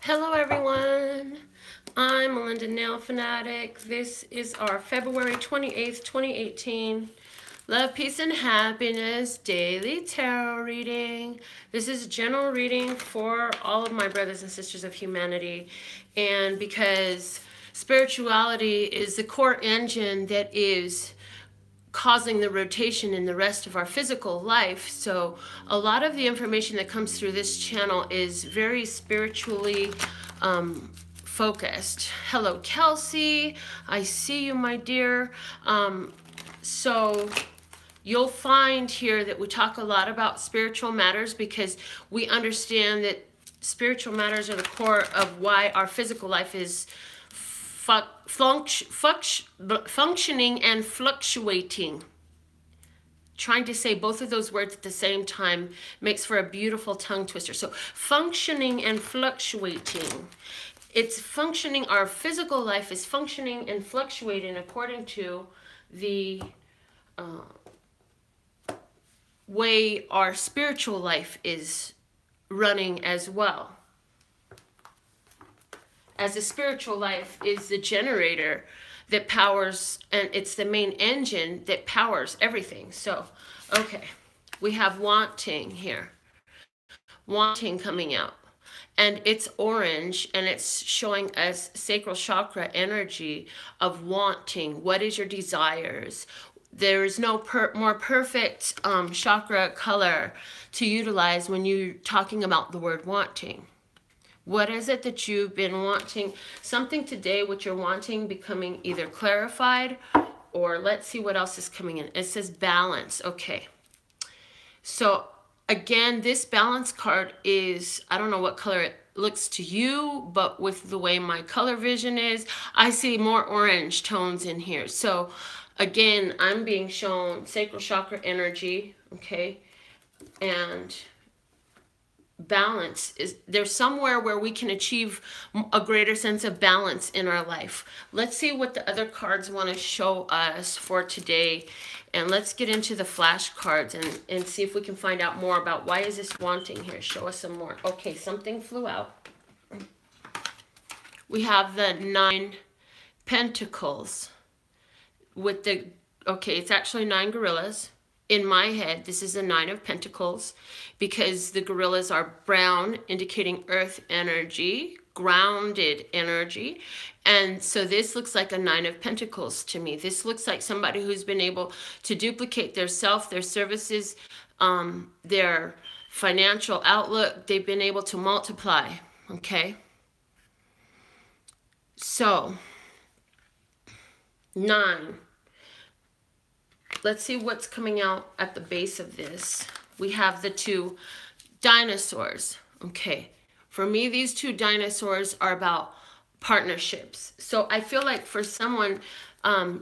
Hello everyone, I'm Melinda, NailFanatic. This is our February 28th, 2018 Love, Peace, and Happiness Daily Tarot reading. This is a general reading for all of my brothers and sisters of humanity. And because spirituality is the core engine that is causing the rotation in the rest of our physical life. So a lot of the information that comes through this channel is very spiritually focused. Hello, Kelsey. I see you, my dear. So you'll find here that we talk a lot about spiritual matters because we understand that spiritual matters are the core of why our physical life is functioning and fluctuating. Trying to say both of those words at the same time makes for a beautiful tongue twister. So functioning and fluctuating. It's functioning, our physical life is functioning and fluctuating according to the way our spiritual life is running as well. As a spiritual life is the generator that powers, and it's the main engine that powers everything. So, okay, we have wanting here. Wanting coming out. And it's orange, and it's showing us sacral chakra energy of wanting. What is your desires? There is no more perfect chakra color to utilize when you're talking about the word wanting. What is it that you've been wanting? Something today, what you're wanting, becoming either clarified, or let's see what else is coming in. It says balance. Okay. So again, this balance card is, I don't know what color it looks to you, but with the way my color vision is, I see more orange tones in here. So again, I'm being shown sacral chakra energy. Okay. And balance is there's somewhere where we can achieve a greater sense of balance in our life. Let's see what the other cards want to show us for today, and let's get into the flashcards and see if we can find out more about why is this wanting here. Show us some more. Okay, something flew out. We have the 9 Pentacles with the, okay, it's actually 9 gorillas. In my head, this is a 9 of Pentacles because the gorillas are brown, indicating earth energy, grounded energy. And so this looks like a 9 of Pentacles to me. This looks like somebody who's been able to duplicate their self, their services, their financial outlook. They've been able to multiply, okay? So, 9. Let's see what's coming out at the base of this. We have the 2 dinosaurs. Okay. For me, these 2 dinosaurs are about partnerships. So I feel like for someone,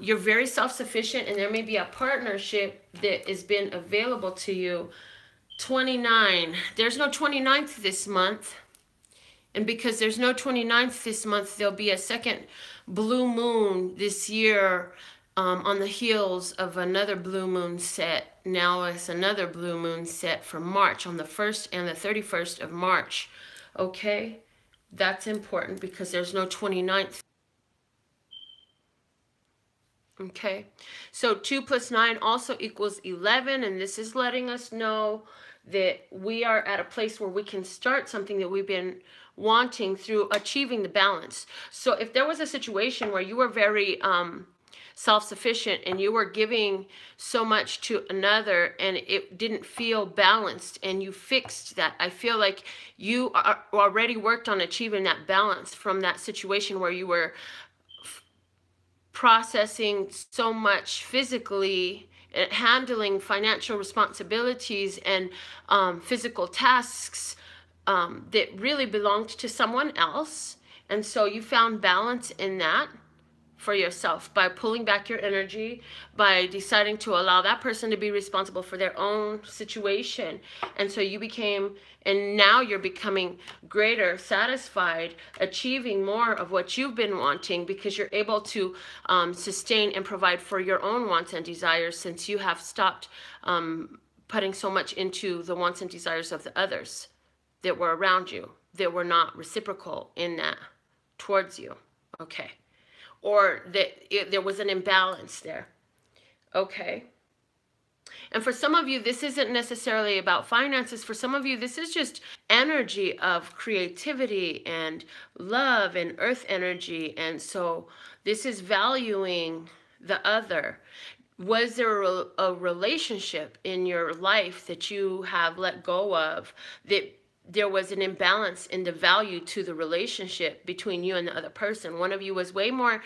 you're very self-sufficient and there may be a partnership that has been available to you. 29. There's no 29th this month. And because there's no 29th this month, there'll be a second blue moon this year. On the heels of another blue moon set. Now it's another blue moon set for March on the 1st and the 31st of March. Okay, that's important because there's no 29th. Okay, so 2 plus 9 also equals 11, and this is letting us know that we are at a place where we can start something that we've been wanting through achieving the balance. So if there was a situation where you were very self-sufficient and you were giving so much to another and it didn't feel balanced and you fixed that, I feel like you are already worked on achieving that balance from that situation where you were processing so much physically, handling financial responsibilities and physical tasks that really belonged to someone else. And so you found balance in that for yourself by pulling back your energy, by deciding to allow that person to be responsible for their own situation. And so you became, and now you're becoming greater, satisfied, achieving more of what you've been wanting because you're able to sustain and provide for your own wants and desires since you have stopped putting so much into the wants and desires of the others that were around you. that were not reciprocal in that towards you. Okay. Or that there was an imbalance there. Okay. And for some of you, this isn't necessarily about finances. For some of you, this is just energy of creativity and love and earth energy. And so this is valuing the other. Was there a relationship in your life that you have let go of, that there was an imbalance in the value to the relationship between you and the other person? One of you was way more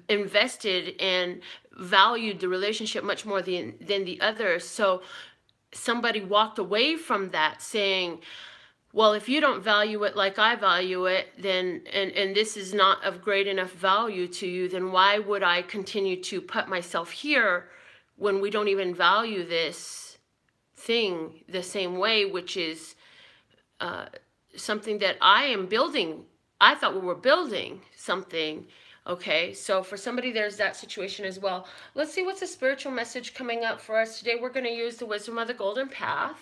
invested and valued the relationship much more than the other. So somebody walked away from that saying, well, if you don't value it like I value it, then and this is not of great enough value to you, then why would I continue to put myself here when we don't even value this thing the same way, which is something that I am building. I thought we were building something. Okay, so for somebody, there's that situation as well. Let's see what's the spiritual message coming up for us today. We're going to use the wisdom of the golden path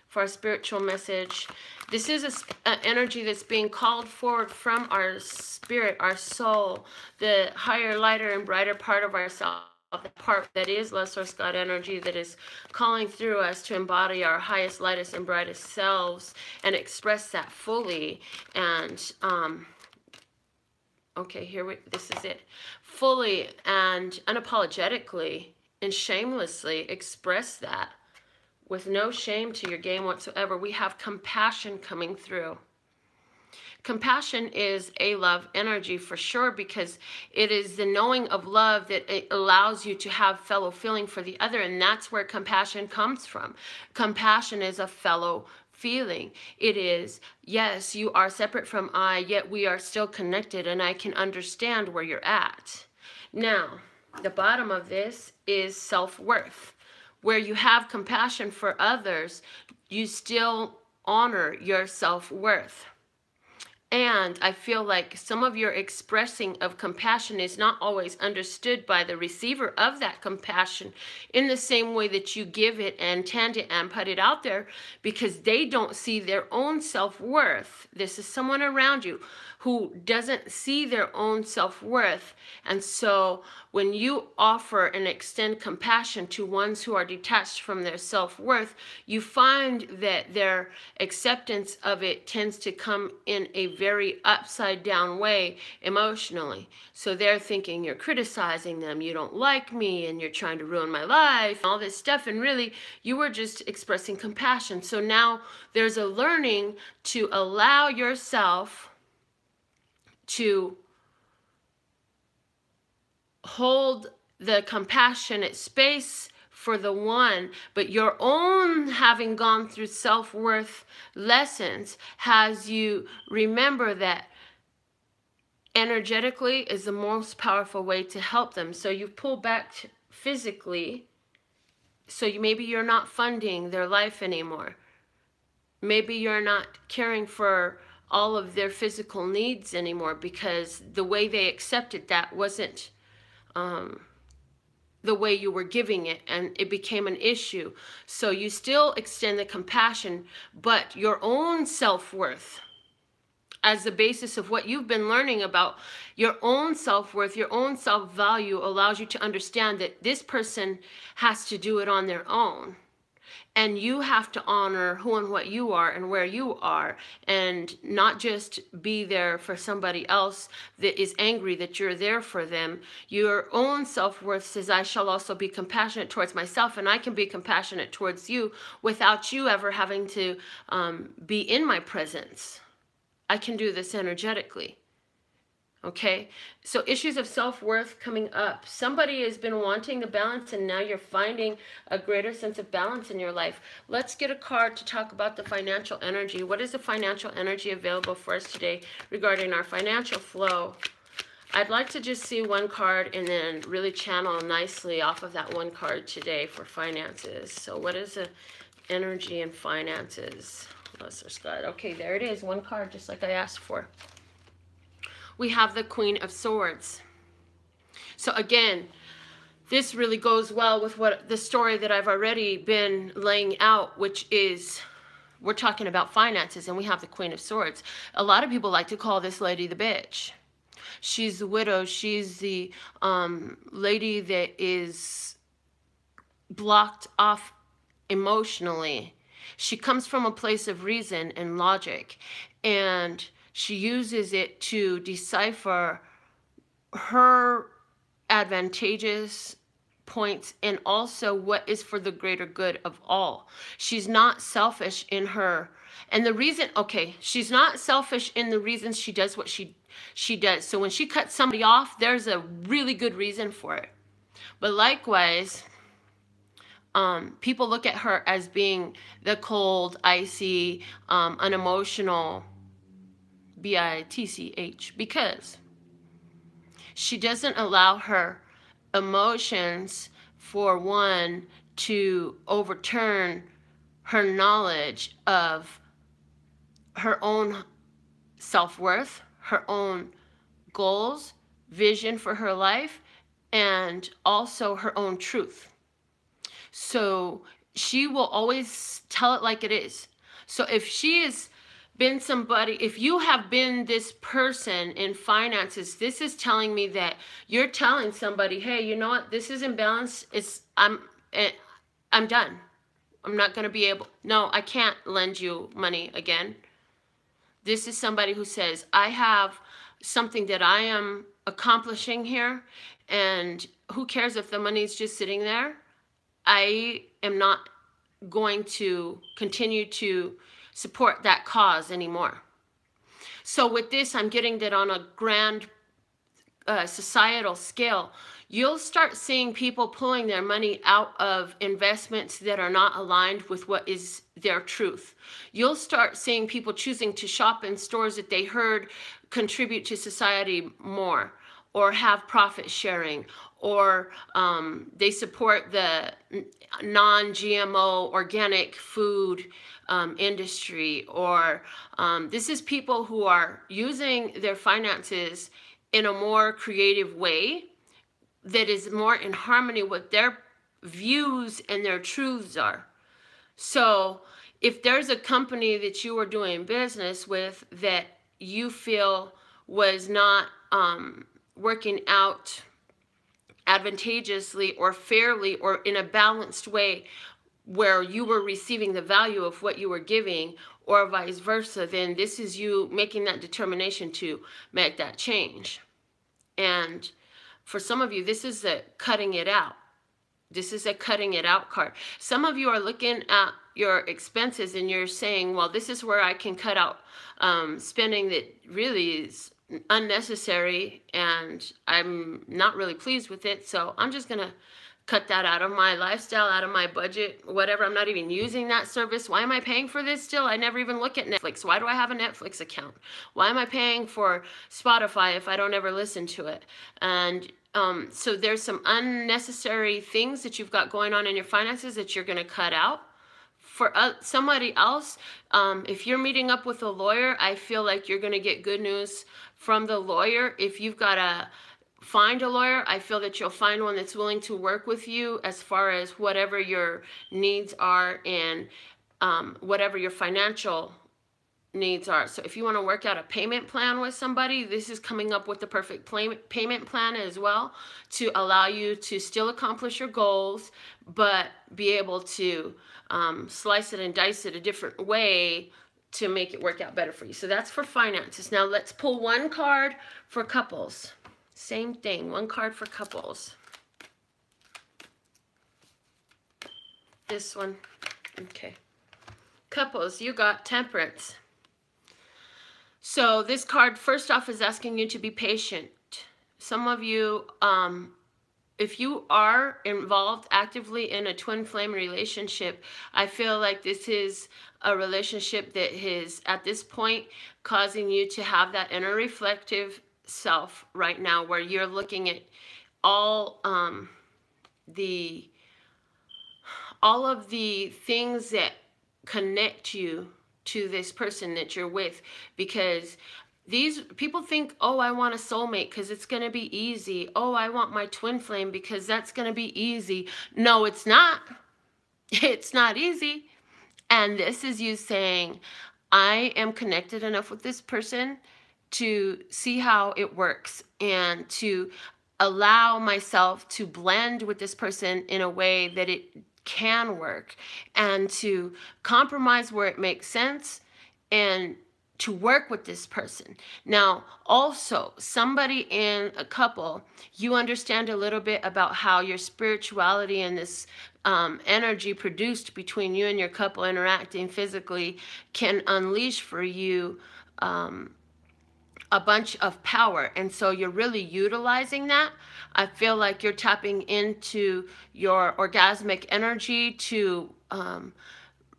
for our spiritual message. This is an energy that's being called forward from our spirit, our soul, the higher, lighter, and brighter part of ourselves. The part that is love source God energy that is calling through us to embody our highest, lightest, and brightest selves and express that fully. And okay, this is it. Fully and unapologetically and shamelessly express that with no shame to your game whatsoever. We have compassion coming through. Compassion is a love energy for sure, because it is the knowing of love that it allows you to have fellow feeling for the other, and that's where compassion comes from. Compassion is a fellow feeling. It is, yes, you are separate from I, yet we are still connected, and I can understand where you're at. Now, the bottom of this is self-worth. Where you have compassion for others, you still honor your self-worth. And I feel like some of your expressing of compassion is not always understood by the receiver of that compassion in the same way that you give it and tend it and put it out there, because they don't see their own self-worth. This is someone around you who doesn't see their own self-worth. And so when you offer and extend compassion to ones who are detached from their self-worth, you find that their acceptance of it tends to come in a very upside down way emotionally. So they're thinking you're criticizing them, you don't like me, and you're trying to ruin my life, all this stuff. And really, you were just expressing compassion. So now there's a learning to allow yourself to hold the compassionate space for the one, but your own having gone through self-worth lessons has you remember that energetically is the most powerful way to help them. So you pull back physically, so maybe you're not funding their life anymore. Maybe you're not caring for all of their physical needs anymore, because the way they accepted that wasn't the way you were giving it, and it became an issue. So you still extend the compassion, but your own self-worth as the basis of what you've been learning about your own self-worth, your own self-value, allows you to understand that this person has to do it on their own. And you have to honor who and what you are and where you are, and not just be there for somebody else that is angry that you're there for them. Your own self-worth says, I shall also be compassionate towards myself, and I can be compassionate towards you without you ever having to be in my presence. I can do this energetically. Okay, so issues of self-worth coming up. Somebody has been wanting the balance, and now you're finding a greater sense of balance in your life. Let's get a card to talk about the financial energy. What is the financial energy available for us today regarding our financial flow? I'd like to just see one card and then really channel nicely off of that one card today for finances. So what is the energy and finances? Okay, there it is. One card, just like I asked for. We have the Queen of Swords. So again, this really goes well with what the story that I've already been laying out, which is we're talking about finances, and we have the Queen of Swords. A lot of people like to call this lady the bitch. She's the widow. She's the lady that is blocked off emotionally. She comes from a place of reason and logic, and she uses it to decipher her advantageous points and also what is for the greater good of all. She's not selfish in her, and the reason, okay, she's not selfish in the reasons she does what she does. So when she cuts somebody off, there's a really good reason for it. But likewise, people look at her as being the cold, icy, unemotional bitch, because she doesn't allow her emotions, for one, to overturn her knowledge of her own self-worth, her own goals, vision for her life, and also her own truth. So she will always tell it like it is. So if she has been somebody, if you have been this person in finances, this is telling me that you're telling somebody, hey, you know what, this is imbalanced. I'm done. I'm not going to be able, no, I can't lend you money again. This is somebody who says, I have something that I am accomplishing here, and who cares if the money is just sitting there? I am not going to continue to support that cause anymore. So with this, I'm getting that on a grand societal scale, you'll start seeing people pulling their money out of investments that are not aligned with what is their truth. You'll start seeing people choosing to shop in stores that they heard contribute to society more, or have profit sharing, or they support the non-GMO organic food industry, or this is people who are using their finances in a more creative way that is more in harmony with their views and their truths are. So if there's a company that you are doing business with that you feel was not working out advantageously or fairly or in a balanced way where you were receiving the value of what you were giving, or vice versa, then this is you making that determination to make that change. And for some of you, this is a cutting it out. This is a cutting it out card. Some of you are looking at your expenses and you're saying, well, this is where I can cut out spending that really is unnecessary and I'm not really pleased with it. So I'm just going to cut that out of my lifestyle, out of my budget, whatever. I'm not even using that service. Why am I paying for this still? I never even look at Netflix. Why do I have a Netflix account? Why am I paying for Spotify if I don't ever listen to it? And so there's some unnecessary things that you've got going on in your finances that you're going to cut out. For somebody else, if you're meeting up with a lawyer, I feel like you're going to get good news from the lawyer. If you've got to find a lawyer, I feel that you'll find one that's willing to work with you as far as whatever your needs are and whatever your financial needs are. So if you want to work out a payment plan with somebody, this is coming up with the perfect payment plan as well, to allow you to still accomplish your goals, but be able to slice it and dice it a different way to make it work out better for you. So that's for finances. Now let's pull one card for couples. Same thing, one card for couples. This one. Okay. Couples, you got Temperance. So this card, first off, is asking you to be patient. Some of you, if you are involved actively in a twin flame relationship, I feel like this is a relationship that is, at this point, causing you to have that inner reflective self right now, where you're looking at all of the things that connect you to this person that you're with, because these people think, oh, I want a soulmate because it's going to be easy. Oh, I want my twin flame because that's going to be easy. No, it's not. It's not easy. And this is you saying, I am connected enough with this person to see how it works and to allow myself to blend with this person in a way that it can work, and to compromise where it makes sense, and to work with this person. Now, also, somebody in a couple, you understand a little bit about how your spirituality and this energy produced between you and your couple interacting physically can unleash for you a bunch of power. And so you're really utilizing that. I feel like you're tapping into your orgasmic energy to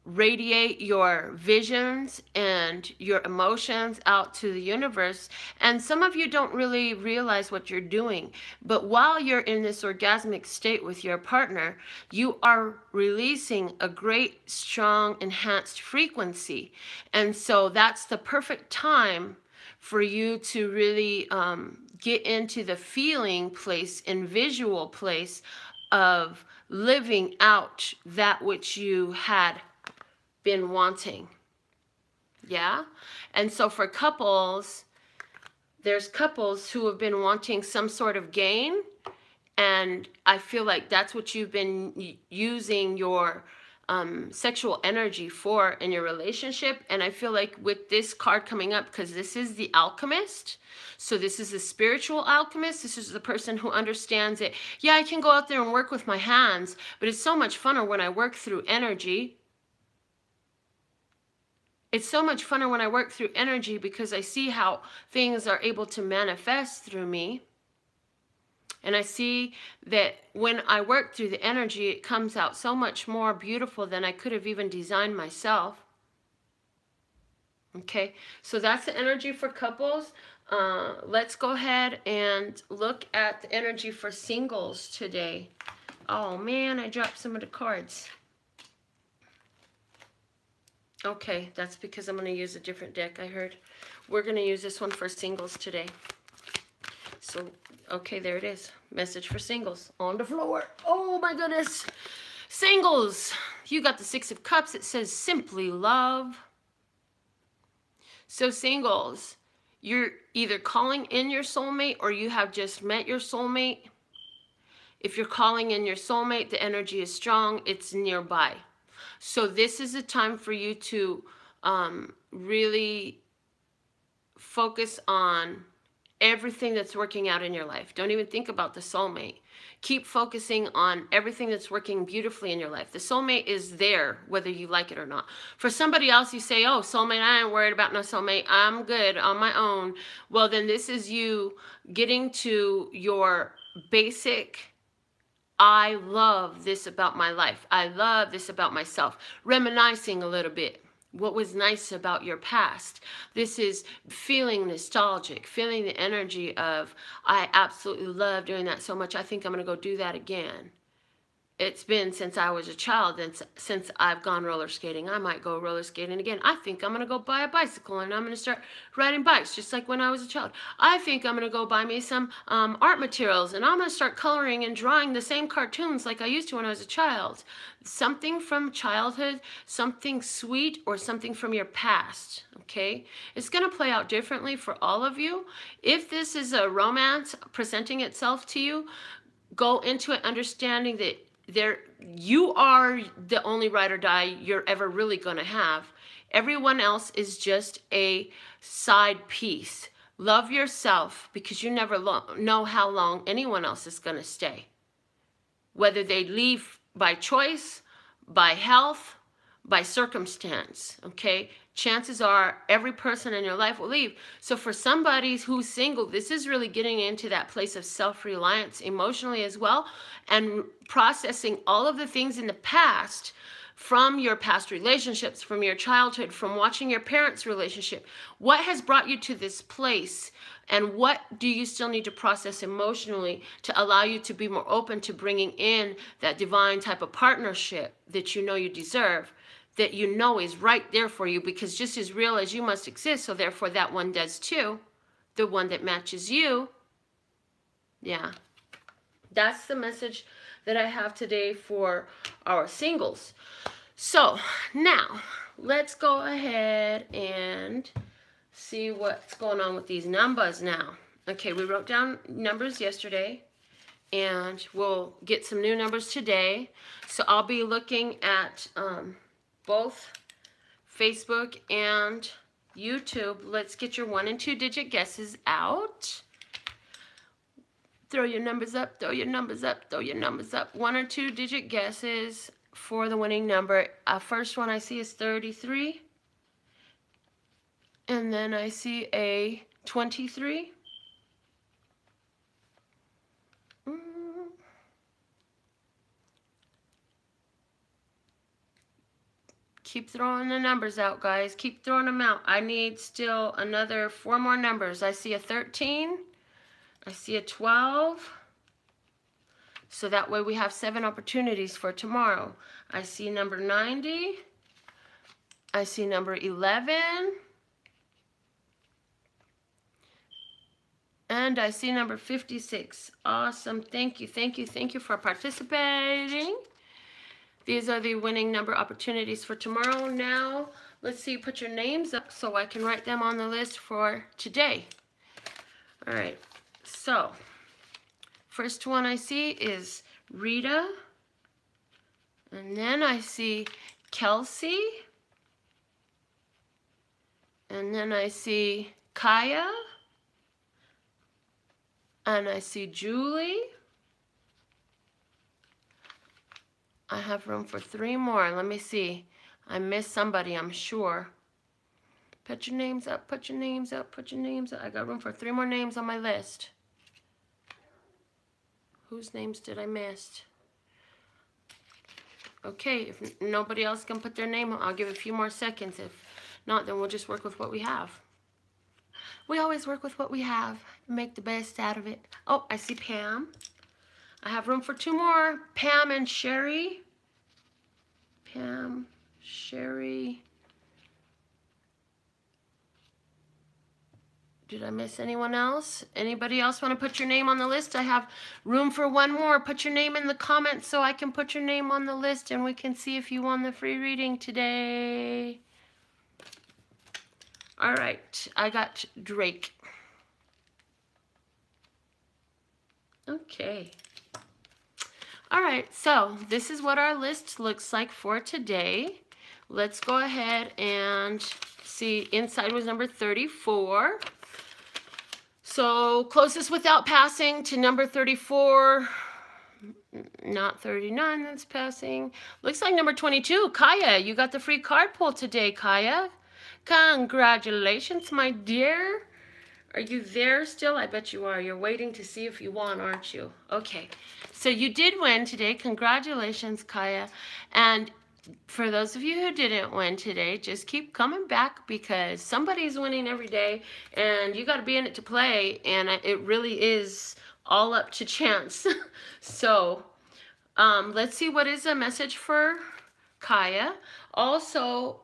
radiate your visions and your emotions out to the universe. And some of you don't really realize what you're doing, but while you're in this orgasmic state with your partner, you are releasing a great, strong, enhanced frequency. And so that's the perfect time for you to really get into the feeling place and visual place of living out that which you had been wanting. Yeah. And so for couples, there's couples who have been wanting some sort of gain, and I feel like that's what you've been using your sexual energy for in your relationship. And I feel like with this card coming up, because this is the alchemist, so this is a spiritual alchemist, this is the person who understands it. Yeah, I can go out there and work with my hands, but it's so much funner when I work through energy. It's so much funner when I work through energy, because I see how things are able to manifest through me. And I see that when I work through the energy, it comes out so much more beautiful than I could have even designed myself. Okay, so that's the energy for couples. Let's go ahead and look at the energy for singles today. Oh man, I dropped some of the cards. Okay, that's because I'm going to use a different deck, I heard. We're going to use this one for singles today. So, okay, there it is. Message for singles on the floor. Oh my goodness. Singles, you got the Six of Cups. It says simply love. So singles, you're either calling in your soulmate or you have just met your soulmate. If you're calling in your soulmate, the energy is strong. It's nearby. So this is a time for you to really focus on everything that's working out in your life. Don't even think about the soulmate. Keep focusing on everything that's working beautifully in your life. The soulmate is there, whether you like it or not. For somebody else, you say, oh, soulmate, I ain't worried about no soulmate. I'm good on my own. Well, then this is you getting to your basic, I love this about my life. I love this about myself. Reminiscing a little bit. What was nice about your past. This is feeling nostalgic, feeling the energy of, I absolutely love doing that so much. I think I'm going to go do that again. It's been since I was a child, and since I've gone roller skating, I might go roller skating again. I think I'm going to go buy a bicycle and I'm going to start riding bikes just like when I was a child. I think I'm going to go buy me some art materials and I'm going to start coloring and drawing the same cartoons like I used to when I was a child. Something from childhood, something sweet, or something from your past, okay? It's going to play out differently for all of you. If this is a romance presenting itself to you, go into it understanding that you are the only ride or die you're ever really going to have. Everyone else is just a side piece. Love yourself, because you never know how long anyone else is going to stay. Whether they leave by choice, by health, by circumstance, okay? Chances are every person in your life will leave. So for somebody who's single, this is really getting into that place of self-reliance emotionally as well, and processing all of the things in the past, from your past relationships, from your childhood, from watching your parents' relationship. What has brought you to this place, and what do you still need to process emotionally to allow you to be more open to bringing in that divine type of partnership that you know you deserve, that you know is right there for you, because just as real as you must exist, so therefore that one does too, the one that matches you. Yeah, that's the message that I have today for our singles. So now let's go ahead and see what's going on with these numbers now. Okay, we wrote down numbers yesterday, and we'll get some new numbers today. So I'll be looking at both Facebook and YouTube. Let's get your 1 and 2 digit guesses out. Throw your numbers up, throw your numbers up, throw your numbers up. 1 or 2 digit guesses for the winning number. First one I see is 33. And then I see a 23. Keep throwing the numbers out, guys. Keep throwing them out. I need still another 4 more numbers. I see a 13. I see a 12. So that way we have 7 opportunities for tomorrow. I see number 90. I see number 11. And I see number 56. Awesome. Thank you, thank you, thank you for participating. These are the winning number opportunities for tomorrow. Now, let's see, put your names up so I can write them on the list for today. All right, so first one I see is Rita. And then I see Kelsey. And then I see Kaya. And I see Julie. I have room for 3 more. Let me see. I missed somebody, I'm sure. Put your names up, put your names up, put your names up. I got room for 3 more names on my list. Whose names did I miss? Okay, if nobody else can put their name, I'll give it a few more seconds. If not, then we'll just work with what we have. We always work with what we have and make the best out of it. Oh, I see Pam. I have room for 2 more. Pam and Sherry. Pam, Sherry. Did I miss anyone else? Anybody else want to put your name on the list? I have room for 1 more. Put your name in the comments so I can put your name on the list and we can see if you won the free reading today. All right, I got Drake. Okay. All right, so this is what our list looks like for today. Let's go ahead and see. Inside was number 34. So closest without passing to number 34, not 39 that's passing. Looks like number 22, Kaya. You got the free card pull today, Kaya. Congratulations, my dear. Are you there still? I bet you are. You're waiting to see if you won, aren't you? Okay. So you did win today. Congratulations, Kaya. And for those of you who didn't win today, just keep coming back because somebody's winning every day and you got to be in it to play. And it really is all up to chance. So let's see what is a message for Kaya. Also,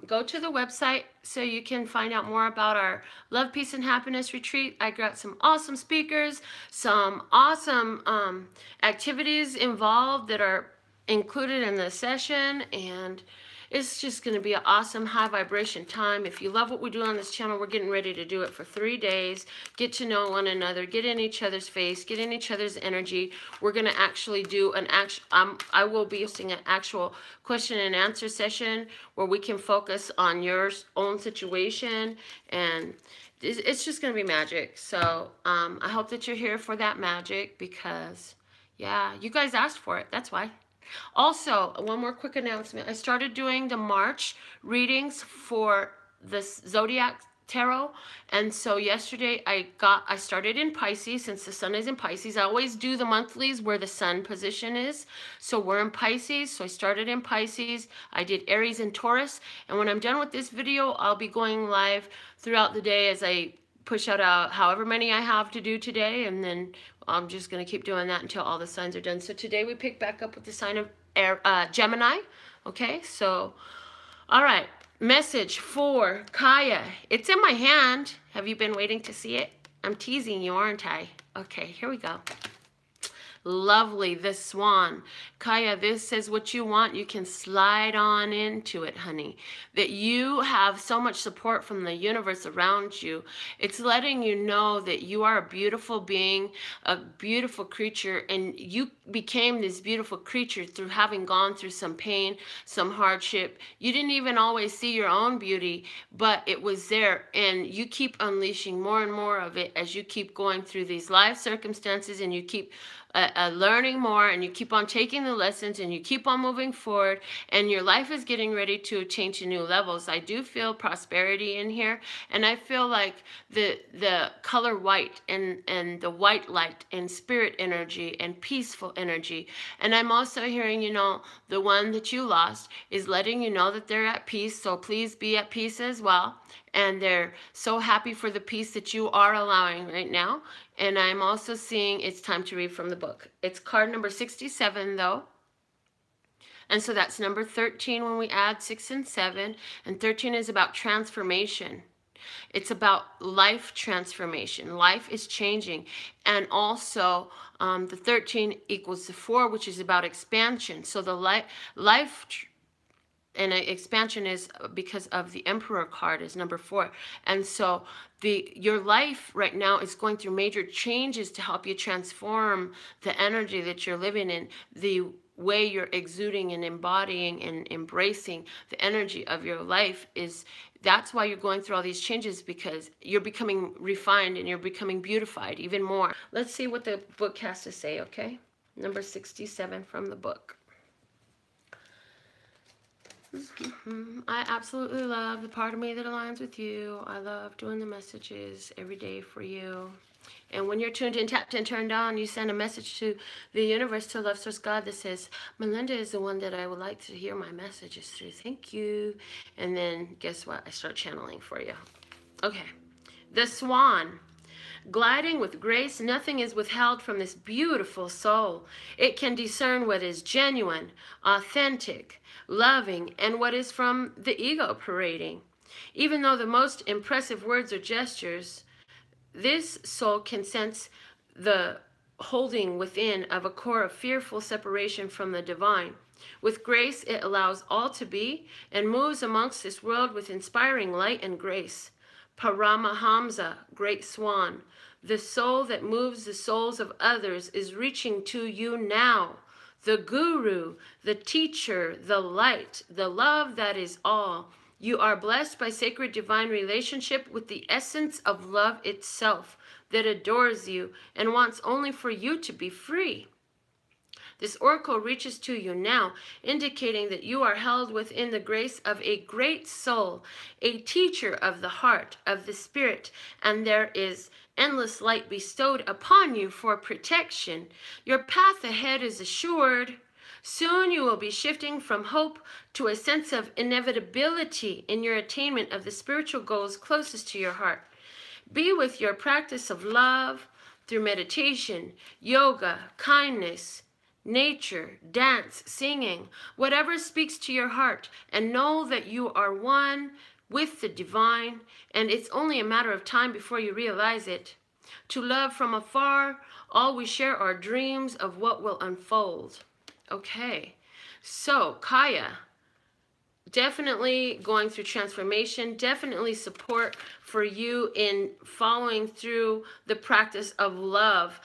go to the website so you can find out more about our Love, Peace, and Happiness retreat. I got some awesome speakers, some awesome activities involved that are included in the session, and it's just going to be an awesome high vibration time. If you love what we do on this channel, we're getting ready to do it for 3 days. Get to know one another, get in each other's face, get in each other's energy. We're going to actually do an I will be hosting an actual question and answer session where we can focus on your own situation, and it's just going to be magic. So I hope that you're here for that magic because, yeah, you guys asked for it. That's why. Also, one more quick announcement. I started doing the March readings for the Zodiac Tarot. And so yesterday I started in Pisces since the sun is in Pisces. I always do the monthlies where the sun position is. So we're in Pisces. So I started in Pisces. I did Aries and Taurus. And when I'm done with this video, I'll be going live throughout the day as I push out however many I have to do today, and then I'm just going to keep doing that until all the signs are done. So today we pick back up with the sign of Gemini. Okay, so all right, message for Kaya. It's in my hand. Have you been waiting to see it? I'm teasing you, aren't I? Okay, here we go. Lovely, the swan. Kaya, this is what you want. You can slide on into it, honey. That you have so much support from the universe around you. It's letting you know that you are a beautiful being, a beautiful creature, and you became this beautiful creature through having gone through some pain, some hardship. You didn't even always see your own beauty, but it was there, and you keep unleashing more and more of it as you keep going through these life circumstances, and you keep learning more, and you keep on taking the lessons, and you keep on moving forward, and your life is getting ready to change to new levels. I do feel prosperity in here, and I feel like the color white and the white light and spirit energy and peaceful energy. And I'm also hearing, you know, the one that you lost is letting you know that they're at peace, so please be at peace as well. And they're so happy for the peace that you are allowing right now. And I'm also seeing it's time to read from the book. It's card number 67, though. And so that's number 13 when we add 6 and 7. And 13 is about transformation. It's about life transformation. Life is changing. And also, the 13 equals the 4, which is about expansion. So the life and expansion is because of the Emperor card is number 4. And so your life right now is going through major changes to help you transform the energy that you're living in, the way you're exuding and embodying and embracing the energy of your life. That's why you're going through all these changes, because you're becoming refined and you're becoming beautified even more. Let's see what the book has to say, okay? Number 67 from the book. I absolutely love the part of me that aligns with you. I love doing the messages every day for you. And when you're tuned in, tapped in, turned on, you send a message to the universe, to Love Source God, that says, Melinda is the one that I would like to hear my messages through. Thank you. And then guess what? I start channeling for you. Okay. The swan. Gliding with grace, nothing is withheld from this beautiful soul. It can discern what is genuine, authentic, loving, and what is from the ego parading. Even though the most impressive words or gestures, this soul can sense the holding within of a core of fearful separation from the divine. With grace, it allows all to be and moves amongst this world with inspiring light and grace. Paramahamsa, great swan, the soul that moves the souls of others is reaching to you now. The guru, the teacher, the light, the love that is all. You are blessed by sacred divine relationship with the essence of love itself that adores you and wants only for you to be free. This oracle reaches to you now, indicating that you are held within the grace of a great soul, a teacher of the heart, of the spirit, and there is endless light bestowed upon you for protection. Your path ahead is assured. Soon you will be shifting from hope to a sense of inevitability in your attainment of the spiritual goals closest to your heart. Be with your practice of love through meditation, yoga, kindness, nature, dance, singing, whatever speaks to your heart, and know that you are one with the divine, and it's only a matter of time before you realize it. To love from afar, all we share are dreams of what will unfold. Okay, so Kaya, definitely going through transformation, definitely support for you in following through the practice of love.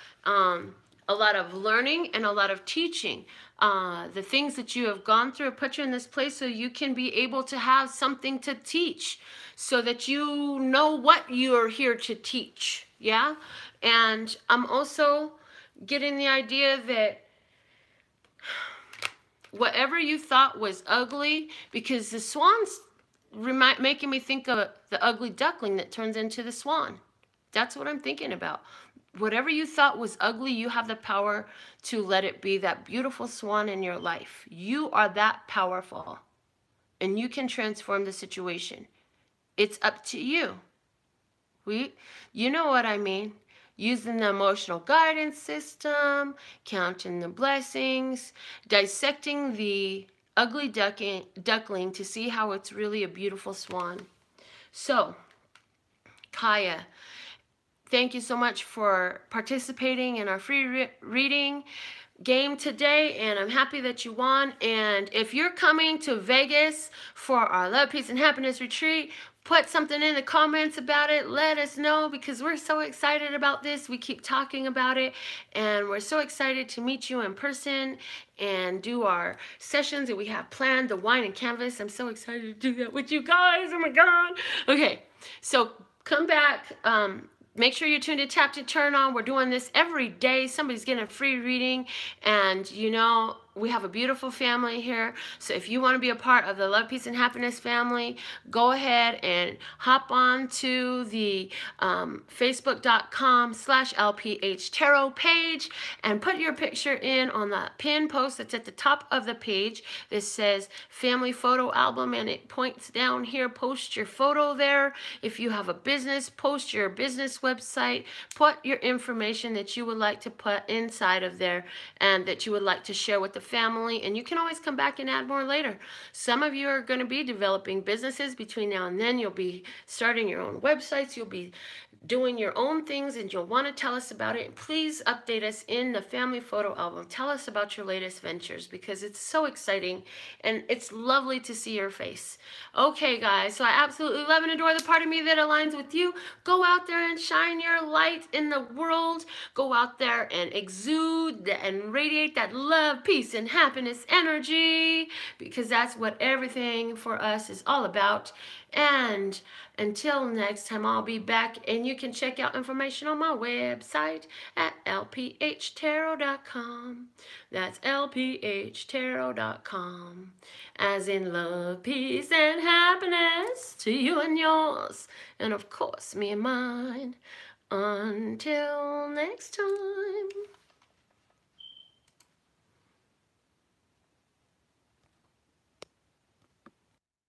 A lot of learning and a lot of teaching. The things that you have gone through put you in this place so you can be able to have something to teach, so that you know what you're here to teach. Yeah? And I'm also getting the idea that whatever you thought was ugly, because the swan's making me think of the ugly duckling that turns into the swan. That's what I'm thinking about. Whatever you thought was ugly, you have the power to let it be that beautiful swan in your life. You are that powerful, and you can transform the situation. It's up to you. You know what I mean. Using the emotional guidance system, counting the blessings, dissecting the ugly duckling to see how it's really a beautiful swan. So, Kaya, thank you so much for participating in our free reading game today, and I'm happy that you won. And if you're coming to Vegas for our Love, Peace, and Happiness retreat, put something in the comments about it. Let us know, because we're so excited about this. We keep talking about it, and we're so excited to meet you in person and do our sessions that we have planned, the wine and canvas. I'm so excited to do that with you guys. Oh my God. Okay, so come back. Make sure you're tuned to Tap to Turn On. We're doing this every day. Somebody's getting a free reading. And, you know, we have a beautiful family here. So if you want to be a part of the Love, Peace, and Happiness family, go ahead and hop on to the facebook.com/LPHtarot page and put your picture in on the pin post that's at the top of the page. This says family photo album, and it points down here. Post your photo there. If you have a business, post your business website. Put your information that you would like to put inside of there and that you would like to share with the family, and you can always come back and add more later. Some of you are going to be developing businesses between now and then. You'll be starting your own websites. You'll be doing your own things, and you'll want to tell us about it. Please update us in the family photo album. Tell us about your latest ventures, because it's so exciting and it's lovely to see your face. Okay, guys, so I absolutely love and adore the part of me that aligns with you. Go out there and shine your light in the world. Go out there and exude and radiate that love, peace, and happiness energy, because that's what everything for us is all about. And until next time, I'll be back, and you can check out information on my website at LPHtarot.com. That's LPHtarot.com. As in love, peace, and happiness to you and yours, and of course me and mine. Until next time.